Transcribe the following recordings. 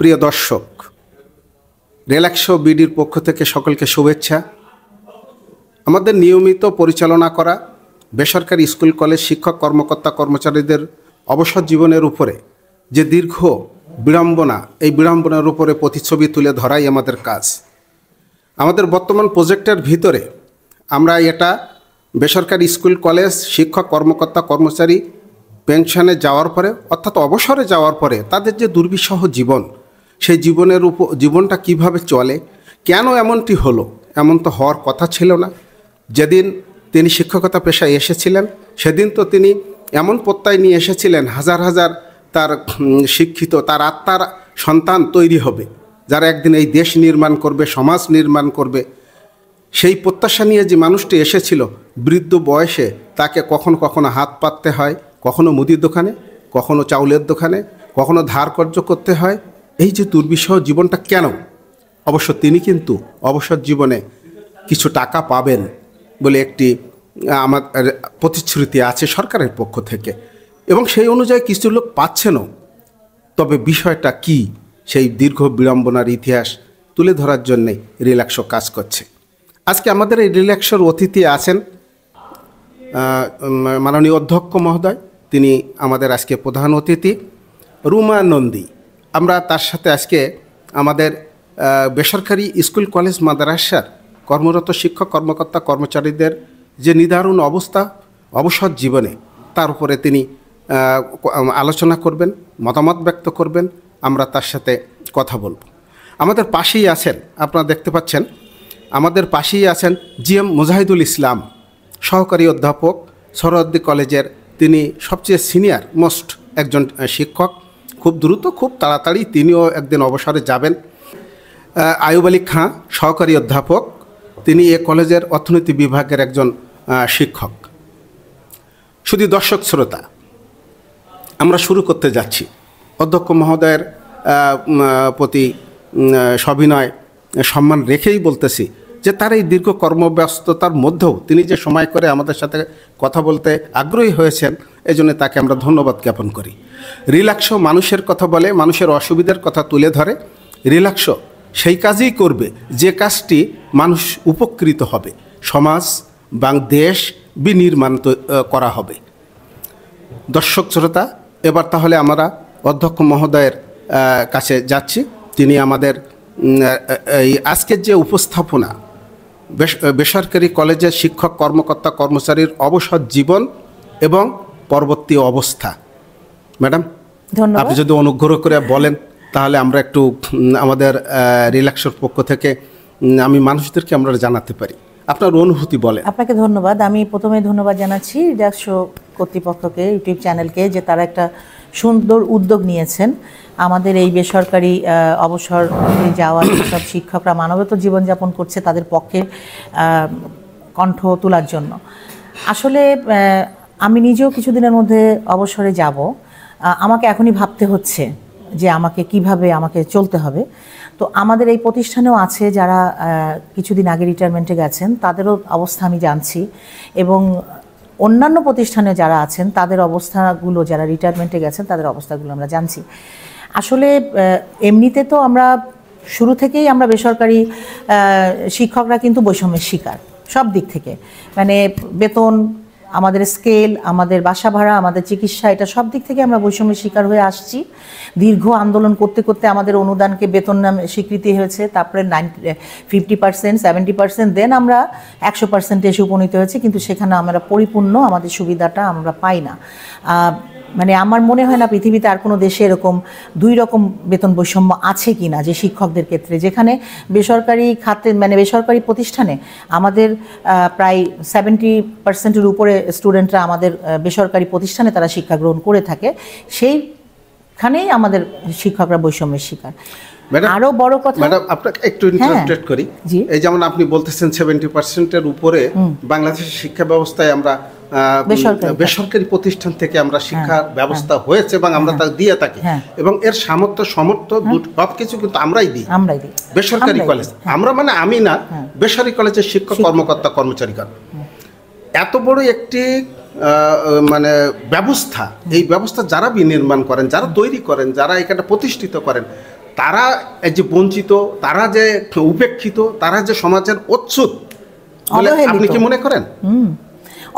প্রিয় দর্শক, রিল্যাক্সো বিডির পক্ষ থেকে সকলকে শুভেচ্ছা। আমাদের নিয়মিত পরিচালনা করা বেসরকারি স্কুল কলেজ শিক্ষক কর্মকর্তা কর্মচারীদের অবসর জীবনের উপরে যে দীর্ঘ বিড়ম্বনা, এই বিড়ম্বনার উপরে প্রতিচ্ছবি তুলে ধরাই আমাদের কাজ। আমাদের বর্তমান প্রজেক্টের ভিতরে আমরা এটা বেসরকারি স্কুল কলেজ শিক্ষক কর্মকর্তা কর্মচারী পেনশনে যাওয়ার পরে অর্থাৎ অবসরে যাওয়ার পরে তাদের যে দুর্বিষহ জীবন, সেই জীবনটা কিভাবে চলে, কেন এমনটি হলো, এমন তো হওয়ার কথা ছিল না। যেদিন তিনি শিক্ষকতা পেশায় এসেছিলেন সেদিন তো তিনি এমন প্রত্যয় নিয়ে এসেছিলেন হাজার হাজার তার শিক্ষিত তার আত্মার সন্তান তৈরি হবে, যারা একদিন এই দেশ নির্মাণ করবে, সমাজ নির্মাণ করবে। সেই প্রত্যাশা নিয়ে যে মানুষটি এসেছিল, বৃদ্ধ বয়সে তাকে কখনো কখনো হাত পাততে হয়, কখনো মুদির দোকানে, কখনো চাউলের দোকানে, কখনো ধার কর্য করতে হয়। এই যে দুর্বিষহ জীবনটা কেন? অবশ্য তিনি কিন্তু অবসর জীবনে কিছু টাকা পাবেন বলে একটি আমার প্রতিশ্রুতি আছে সরকারের পক্ষ থেকে, এবং সেই অনুযায়ী কিছু লোক পাচ্ছেনও। তবে বিষয়টা কি, সেই দীর্ঘ বিড়ম্বনার ইতিহাস তুলে ধরার জন্যে রিল্যাক্সো কাজ করছে। আজকে আমাদের এই রিল্যাক্সোর অতিথি আছেন মাননীয় অধ্যক্ষ মহোদয়, তিনি আমাদের আজকে প্রধান অতিথি রুমা নন্দী। আমরা তার সাথে আজকে আমাদের বেসরকারি স্কুল কলেজ মাদ্রাসার কর্মরত শিক্ষক কর্মকর্তা কর্মচারীদের যে নিদারুণ অবস্থা অবসর জীবনে, তার উপরে তিনি আলোচনা করবেন, মতামত ব্যক্ত করবেন। আমরা তার সাথে কথা বলব। আমাদের পাশেই আছেন, আপনারা দেখতে পাচ্ছেন, আমাদের পাশেই আছেন জিএম মুজাহিদুল ইসলাম, সহকারী অধ্যাপক সরোয়ার্দী কলেজের। তিনি সবচেয়ে সিনিয়র মোস্ট একজন শিক্ষক। খুব দ্রুত, খুব তাড়াতাড়ি তিনিও একদিন অবসরে যাবেন। আয়ুব আলী খাঁ, সহকারী অধ্যাপক, তিনি এ কলেজের অর্থনীতি বিভাগের একজন শিক্ষক। শুধু দর্শক শ্রোতা, আমরা শুরু করতে যাচ্ছি। অধ্যক্ষ মহোদয়ের প্রতি সবিনয় সম্মান রেখেই বলতেছি যে তার এই দীর্ঘ কর্মব্যস্ততার মধ্যেও তিনি যে সময় করে আমাদের সাথে কথা বলতে আগ্রহী হয়েছেন, এজন্য তাকে আমরা ধন্যবাদ জ্ঞাপন করি। রিল্যাক্সো মানুষের কথা বলে, মানুষের অসুবিধার কথা তুলে ধরে। রিল্যাক্সো সেই কাজই করবে যে কাজটি মানুষ উপকৃত হবে, সমাজ বা দেশ বিনির্মাণ করা হবে। দর্শক শ্রোতা, এবার তাহলে আমরা অধ্যক্ষ মহোদয়ের কাছে যাচ্ছি। তিনি আমাদের এই আজকের যে উপস্থাপনা, বেসরকারি কলেজের শিক্ষক কর্মকর্তা কর্মচারীর অবসর জীবন এবং পরবর্তী অবস্থা। ম্যাডাম, আপনি যদি অনুগ্রহ করে বলেন তাহলে আমরা একটু আমাদের রিল্যাক্সোর পক্ষ থেকে আমি মানুষদেরকে আমরা জানাতে পারি। আপনার অনুভূতি বলেন। আপনাকে ধন্যবাদ। আমি প্রথমে ধন্যবাদ জানাচ্ছি রিল্যাক্সো কর্তৃপক্ষকে, ইউটিউব চ্যানেলকে, যে তারা একটা সুন্দর উদ্যোগ নিয়েছেন আমাদের এই বেসরকারি অবসর যাওয়া সব শিক্ষকরা মানবত জীবনযাপন করছে তাদের পক্ষে কণ্ঠ তোলার জন্য। আসলে আমি নিজেও কিছুদিনের মধ্যে অবসরে যাব। আমাকে এখনই ভাবতে হচ্ছে যে কিভাবে আমাকে চলতে হবে। তো আমাদের এই প্রতিষ্ঠানেও আছে যারা কিছুদিন আগে রিটায়ারমেন্টে গেছেন, তাদেরও অবস্থা আমি জানছি, এবং অন্যান্য প্রতিষ্ঠানে যারা আছেন তাদের অবস্থাগুলো, যারা রিটায়ারমেন্টে গেছেন তাদের অবস্থাগুলো আমরা জানছি। আসলে এমনিতে তো আমরা শুরু থেকেই আমরা বেসরকারি শিক্ষকরা কিন্তু বৈষম্যের শিকার সব দিক থেকে, মানে বেতন, আমাদের স্কেল, আমাদের বাসা ভাড়া, আমাদের চিকিৎসা, এটা সব দিক থেকে আমরা বৈষম্যের শিকার হয়ে আসছি। দীর্ঘ আন্দোলন করতে করতে আমাদের অনুদানকে বেতন নামে স্বীকৃতি হয়েছে, তারপরে 50%, 70%, দেন আমরা 100% এসে উপনীত হয়েছি, কিন্তু সেখানে আমরা পরিপূর্ণ আমাদের সুবিধাটা আমরা পাই না। মানে আমার মনে হয় না পৃথিবীতে আর কোনো দেশে এরকম দুই রকম বেতন বৈষম্য আছে কি না, যে শিক্ষকদের ক্ষেত্রে, যেখানে বেসরকারি খাতে মানে বেসরকারি প্রতিষ্ঠানে আমাদের প্রায় 70%-এর উপরে স্টুডেন্টরা আমাদের বেসরকারি প্রতিষ্ঠানে তারা শিক্ষা গ্রহণ করে থাকে, সেইখানেই আমাদের শিক্ষকরা বৈষম্যের শিকার। আরো বড় কথা, ম্যাডাম আপনাকে একটু ইন্টারাপ্ট করি। এই যেমন আপনি বলতেছেন 70%-এর উপরে বাংলাদেশের শিক্ষা ব্যবস্থায় আমরা বেসরকারি প্রতিষ্ঠান থেকে আমরা শিক্ষার ব্যবস্থা হয়েছে এবং আমরা তা দিয়ে থাকি, এবং এর সামর্থ্য সবকিছু কিন্তু আমরাই দিই বেসরকারি কলেজ। আমরা মানে আমি না, বেসরকারি কলেজের শিক্ষক কর্মকর্তা কর্মচারীগণ। এত বড় একটি মানে ব্যবস্থা, এই ব্যবস্থা যারা বিনির্মাণ করেন, যারা তৈরি করেন, যারা এখানে প্রতিষ্ঠিত করেন, তারা এই যে বঞ্চিত, তারা যে উপেক্ষিত, তারা যে সমাজের অচ্যুত বলে আপনি কি মনে করেন?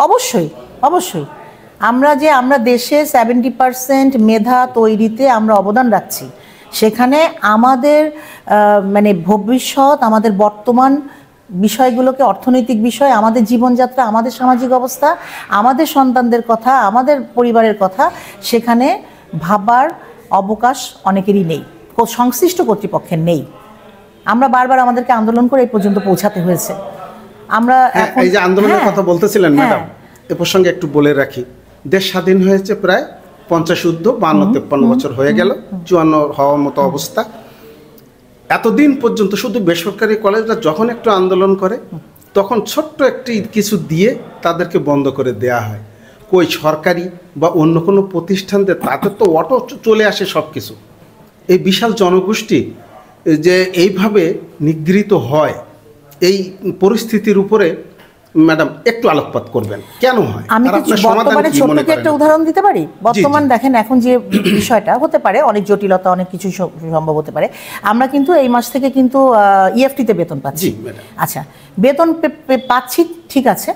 অবশ্যই, অবশ্যই। আমরা দেশে 70% মেধা তৈরিতে আমরা অবদান রাখছি, সেখানে আমাদের মানে ভবিষ্যৎ, আমাদের বর্তমান বিষয়গুলোকে, অর্থনৈতিক বিষয়, আমাদের জীবনযাত্রা, আমাদের সামাজিক অবস্থা, আমাদের সন্তানদের কথা, আমাদের পরিবারের কথা, সেখানে ভাবার অবকাশ অনেকেরই নেই, সংশ্লিষ্ট কর্তৃপক্ষের নেই। আমরা বারবার আমাদেরকে আন্দোলন করে এই পর্যন্ত পৌঁছাতে হয়েছে। আমরা এই যে আন্দোলনের কথা বলতেছিলেন ম্যাডাম, এ প্রসঙ্গে একটু বলে রাখি, দেশ স্বাধীন হয়েছে প্রায় 50 ঊর্ধ্ব, 52-53 বছর হয়ে গেল, 54 হওয়ার মতো অবস্থা। এতদিন পর্যন্ত শুধু বেসরকারি কলেজরা যখন একটু আন্দোলন করে তখন ছোট্ট একটি কিছু দিয়ে তাদেরকে বন্ধ করে দেয়া হয়। কই সরকারি বা অন্য কোনো প্রতিষ্ঠানদের, তাদের তো অটো চলে আসে সব কিছু। এই বিশাল জনগোষ্ঠী যে এইভাবে নিগৃহীত হয়, এই পরিস্থিতির উপরে ম্যাডাম একটু আলোকপাত করবেন, কেন হয়? আমি বর্তমানে ছোট্ট একটা উদাহরণ দিতে পারি। বর্তমান দেখেন, এখন যে বিষয়টা হতে পারে, অনেক জটিলতা, অনেক কিছু সম্ভব হতে পারে। আমরা কিন্তু এই মাস থেকে কিন্তু ইএফটিতে বেতন পাচ্ছি। আচ্ছা, বেতন পাচ্ছি, ঠিক আছে।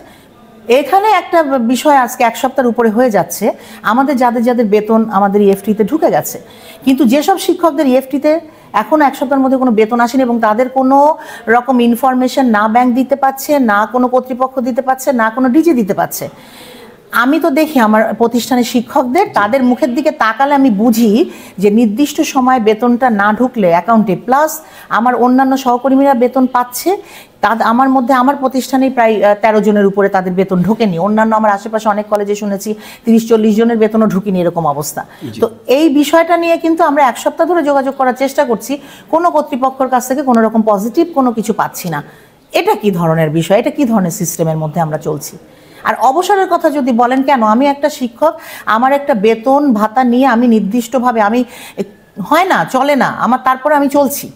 এখানে একটা বিষয়, আজকে 1 সপ্তাহের উপরে হয়ে যাচ্ছে, আমাদের যাদের বেতন আমাদের ইএফটিতে ঢুকে গেছে, কিন্তু যেসব শিক্ষকদের ইএফটিতে এখনো 1 সপ্তাহের মধ্যে কোনো বেতন আসেনি এবং তাদের কোনো রকম ইনফরমেশন না ব্যাংক দিতে পারছে, না কোনো কর্তৃপক্ষ দিতে পারছে, না কোনো ডিজি দিতে পারছে। আমি তো দেখি আমার প্রতিষ্ঠানের শিক্ষকদের, তাদের মুখের দিকে তাকালে আমি বুঝি যে নির্দিষ্ট সময় বেতনটা না ঢুকলে অ্যাকাউন্টে, প্লাস আমার অন্যান্য সহকর্মীরা বেতন পাচ্ছে, আমার মধ্যে আমার প্রতিষ্ঠানেই প্রায় 13 জনের উপরে তাদের বেতন ঢোকেনি। অন্যান্য আমার আশেপাশে অনেক কলেজে শুনেছি 30-40 জনের বেতনও ঢুকিনি, এরকম অবস্থা। তো এই বিষয়টা নিয়ে কিন্তু আমরা 1 সপ্তাহ ধরে যোগাযোগ করার চেষ্টা করছি, কোনো কর্তৃপক্ষের কাছ থেকে কোনো রকম পজিটিভ কোনো কিছু পাচ্ছি না। এটা কি ধরনের বিষয়? এটা কি ধরনের সিস্টেমের মধ্যে আমরা চলছি? আর অবসরের কথা যদি বলেন, কেন আমি একটা শিক্ষক, আমার একটা বেতন ভাতা নিয়ে আমি নির্দিষ্টভাবে, আমি হয় না, চলে না আমার, তারপরে আমি চলছি,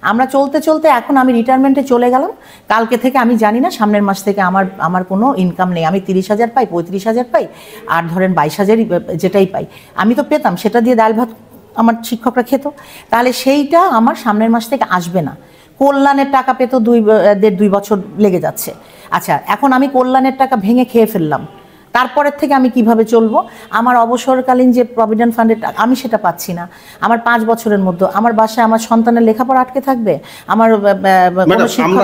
আমরা চলতে চলতে এখন আমি রিটায়ারমেন্টে চলে গেলাম। কালকে থেকে আমি জানি না, সামনের মাস থেকে আমার কোনো ইনকাম নেই। আমি 30,000 পাই, 35,000 পাই, আর ধরেন 22,000 যেটাই পাই, আমি তো পেতাম, সেটা দিয়ে ডাল ভাত আমার শিক্ষকরা খেত। তাহলে সেইটা আমার সামনের মাস থেকে আসবে না। কল্যাণের টাকা পেতো 2 বছর লেগে যাচ্ছে। আচ্ছা, এখন আমি কল্যাণের টাকা ভেঙে খেয়ে ফেললাম, তারপরের থেকে আমি কিভাবে চলবো? আমার অবসরকালীন যে প্রভিডেন্ট ফান্ডের টাকা, আমি সেটা পাচ্ছি না। আমার 5 বছরের মধ্যে আমার বাসায় আমার সন্তানের লেখাপড়া আটকে থাকবে। আমরা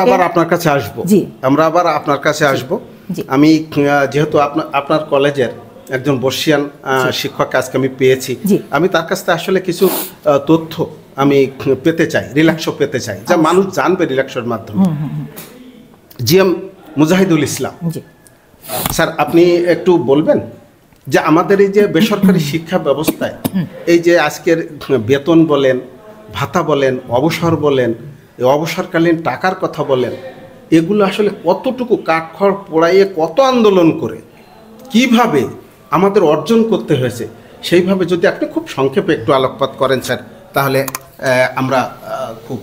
আবার আপনার কাছে আসবো। জি, আমরা আবার আপনার কাছে আসবো। আমি যেহেতু আপনার কলেজের একজন বর্ষিয়ান শিক্ষককে আজকে আমি পেয়েছি, আমি তার কাছ থেকে আসলে কিছু তথ্য আমি পেতে চাই, রিল্যাক্সও পেতে চাই, যা মানুষ জানবে রিল্যাক্সের মাধ্যমে। জিএম মুজাহিদুল ইসলাম স্যার, আপনি একটু বলবেন যে আমাদের এই যে বেসরকারি শিক্ষা ব্যবস্থায় এই যে আজকের বেতন বলেন, ভাতা বলেন, অবসর বলেন, এই অবসরকালীন টাকার কথা বলেন, এগুলো আসলে কতটুকু কাঠখড় পোড়াইয়ে, কত আন্দোলন করে কিভাবে আমাদের অর্জন করতে হয়েছে, সেইভাবে যদি আপনি খুব সংক্ষেপে একটু আলোকপাত করেন স্যার, তাহলে আমরা খুব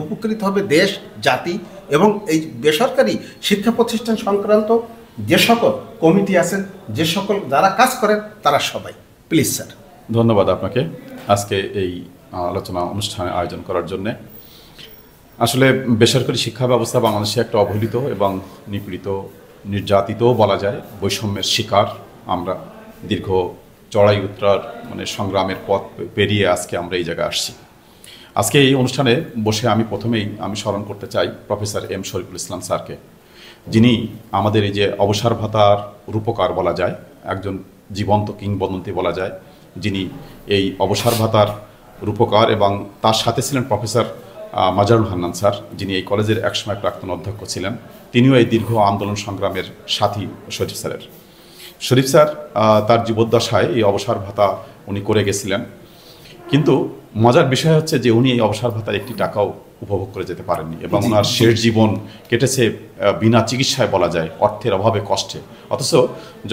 উপকৃত হবে দেশ, জাতি এবং এই বেসরকারি শিক্ষা প্রতিষ্ঠান সংক্রান্ত যে সকল কমিটি আছেন, যে সকল যারা কাজ করেন, তারা সবাই। Please sir. ধন্যবাদ আপনাকে আজকে এই আলোচনা অনুষ্ঠানে আয়োজন করার জন্যে। আসলে বেসরকারি শিক্ষা ব্যবস্থা বাংলাদেশে একটা অবহেলিত এবং নিপীড়িত, নির্যাতিতও বলা যায়, বৈষম্যের শিকার আমরা। দীর্ঘ চড়াই উত্তরার সংগ্রামের পথ পেরিয়ে আজকে আমরা এই জায়গায় আসছি। আজকে এই অনুষ্ঠানে বসে আমি প্রথমেই স্মরণ করতে চাই প্রফেসর এম শরীফুল ইসলাম স্যারকে, যিনি আমাদের এই যে অবসর ভাতার রূপকার বলা যায়, একজন জীবন্ত কিংবদন্তি বলা যায়, যিনি এই অবসর ভাতার রূপকার, এবং তার সাথে ছিলেন প্রফেসর মাজারুল হান্নান স্যার, যিনি এই কলেজের একসময় প্রাক্তন অধ্যক্ষ ছিলেন। তিনিও এই দীর্ঘ আন্দোলন সংগ্রামের সাথী শরীফ স্যারের। শরীফ স্যার তার জীবদ্দশায় এই অবসর ভাতা উনি করে গেছিলেন, কিন্তু মজার বিষয় হচ্ছে যে উনি এই অবসর ভাতার একটি টাকাও উপভোগ করে যেতে পারেননি, এবং ওনার শেষ জীবন কেটেছে বিনা চিকিৎসায় বলা যায়, অর্থের অভাবে, কষ্টে। অথচ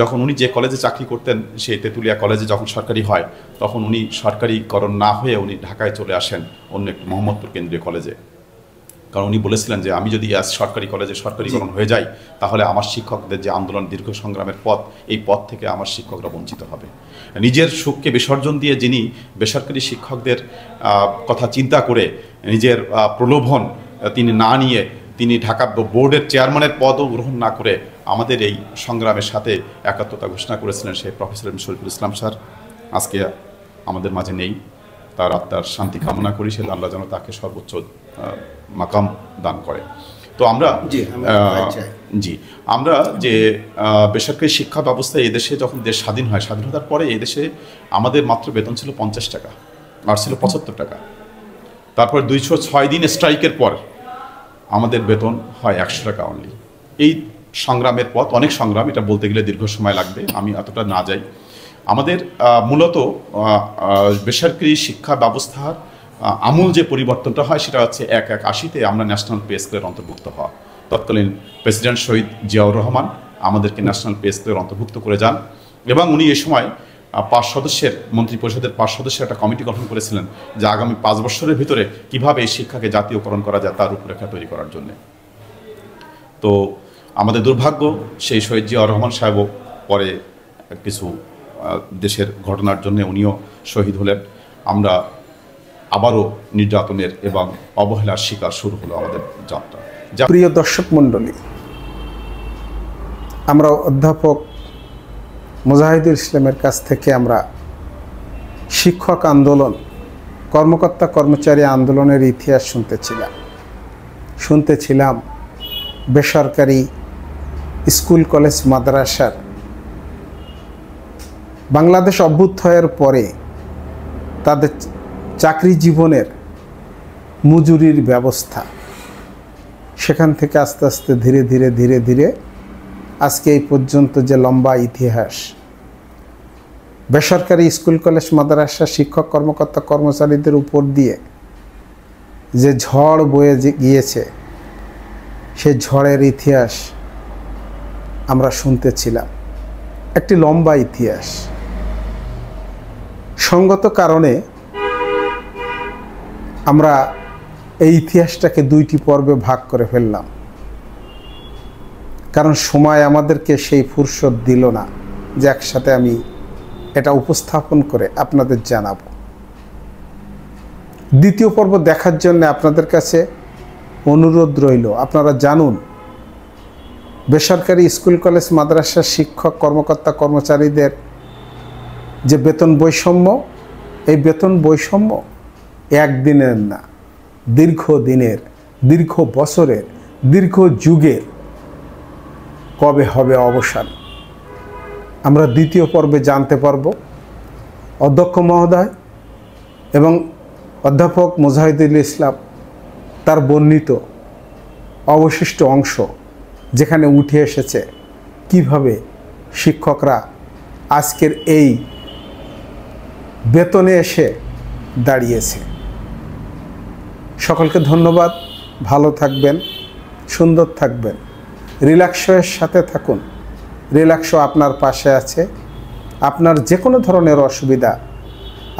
যখন উনি যে কলেজে চাকরি করতেন, সেই তেঁতুলিয়া কলেজে যখন সরকারি হয়, তখন উনি সরকারিকরণ না হয়ে উনি ঢাকায় চলে আসেন অন্য একটি মোহাম্মদপুর কেন্দ্রীয় কলেজে। কারণ উনি বলেছিলেন যে আমি যদি আজ সরকারি কলেজে সরকারিকরণ হয়ে যাই তাহলে আমার শিক্ষকদের যে আন্দোলন দীর্ঘ সংগ্রামের পথ, এই পথ থেকে আমার শিক্ষকরা বঞ্চিত হবে। নিজের সুখকে বিসর্জন দিয়ে যিনি বেসরকারি শিক্ষকদের কথা চিন্তা করে নিজের প্রলোভন তিনি না নিয়ে তিনি ঢাকা বোর্ডের চেয়ারম্যানের পদও গ্রহণ না করে আমাদের এই সংগ্রামের সাথে একাত্মতা ঘোষণা করেছিলেন সেই প্রফেসর শরীফুল ইসলাম স্যার আজকে আমাদের মাঝে নেই। তার আত্মার শান্তি কামনা করি, সে আল্লাহ যেন তাকে সর্বোচ্চ মাকাম দান করে। তো আমরা আমরা যে বেসরকারি শিক্ষা ব্যবস্থা এদেশে যখন দেশ স্বাধীন হয়, স্বাধীনতার পরে এদেশে আমাদের মাত্র বেতন ছিল 50 টাকা, আর ছিল 75 টাকা। তারপর 206 দিন স্ট্রাইকের পর আমাদের বেতন হয় 100 টাকা অনলি। এই সংগ্রামের পথ অনেক সংগ্রাম, এটা বলতে গেলে দীর্ঘ সময় লাগবে, আমি এতটা না যাই। আমাদের মূলত বেসরকারি শিক্ষা ব্যবস্থার আমূল যে পরিবর্তনটা হয় সেটা হচ্ছে 1981-তে আমরা ন্যাশনাল পে স্কেলের অন্তর্ভুক্ত হওয়া। তৎকালীন প্রেসিডেন্ট শহীদ জিয়াউর রহমান আমাদেরকে ন্যাশনাল পে স্কেলের অন্তর্ভুক্ত করে যান এবং উনি এই সময় 5 সদস্যের মন্ত্রিপরিষদের 5 সদস্যের একটা কমিটি গঠন করেছিলেন যে আগামী 5 বছরের ভিতরে কিভাবে এই শিক্ষাকে জাতীয়করণ করা যায় তার রূপরেখা তৈরি করার জন্য। তো আমাদের দুর্ভাগ্য সেই শহীদ জিয়াউর রহমান সাহেবও পরে কিছু দেশের ঘটনার জন্য উনিও শহীদ হলেন। আমরা আবারও নির্যাতনের এবং অবহেলার শিকার শুরু হলো আমাদের যাত্রা। প্রিয় দর্শক মণ্ডলী, আমরা অধ্যাপক মুজাহিদুল ইসলামের কাছ থেকে আমরা শিক্ষক আন্দোলন, কর্মকর্তা কর্মচারী আন্দোলনের ইতিহাস শুনতেছিলাম বেসরকারি স্কুল কলেজ মাদ্রাসার বাংলাদেশ অভ্যুত্থানের পরে তাদের চাকরি জীবনের মজুরির ব্যবস্থা, সেখান থেকে আস্তে আস্তে ধীরে ধীরে আজকে এই পর্যন্ত যে লম্বা ইতিহাস, বেসরকারি স্কুল কলেজ মাদ্রাসা শিক্ষক কর্মকর্তা কর্মচারীদের উপর দিয়ে যে ঝড় বয়ে গিয়েছে, সেই ঝড়ের ইতিহাস আমরা শুনতেছিলাম। একটি লম্বা ইতিহাস। সঙ্গত কারণে আমরা এই ইতিহাসটাকে 2টি পর্বে ভাগ করে ফেললাম, কারণ সময় আমাদেরকে সেই ফুরসত দিল না যে একসাথে আমি এটা উপস্থাপন করে আপনাদের জানাবো। দ্বিতীয় পর্ব দেখার জন্য আপনাদের কাছে অনুরোধ রইল। আপনারা জানুন বেসরকারি স্কুল কলেজ মাদ্রাসার শিক্ষক কর্মকর্তা কর্মচারীদের যে বেতন বৈষম্য, এই বেতন বৈষম্য একদিনের না, দীর্ঘদিনের, দীর্ঘ বছরের, দীর্ঘ যুগের কবে হবে অবসান, আমরা দ্বিতীয় পর্বে জানতে পারব। অধ্যক্ষ মহোদয় এবং অধ্যাপক মুজাহিদুল ইসলাম তার বর্ণিত অবশিষ্ট অংশ যেখানে উঠে এসেছে কিভাবে শিক্ষকরা আজকের এই বেতনে এসে দাঁড়িয়েছে। সকলকে ধন্যবাদ। ভালো থাকবেন, সুন্দর থাকবেন, রিল্যাক্সের সাথে থাকুন। রিল্যাক্সও আপনার পাশে আছে। আপনার যে কোনো ধরনের অসুবিধা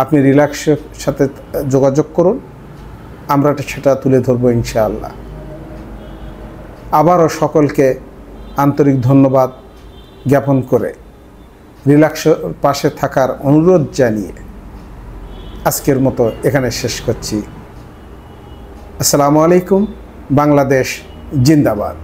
আপনি রিল্যাক্সের সাথে যোগাযোগ করুন, আমরা সেটা তুলে ধরবো ইনশাআল্লাহ। আবারও সকলকে আন্তরিক ধন্যবাদ জ্ঞাপন করে রিল্যাক্সের পাশে থাকার অনুরোধ জানিয়ে আজকের মতো এখানে শেষ করছি। আসসালামু আলাইকুম। বাংলাদেশ জিন্দাবাদ।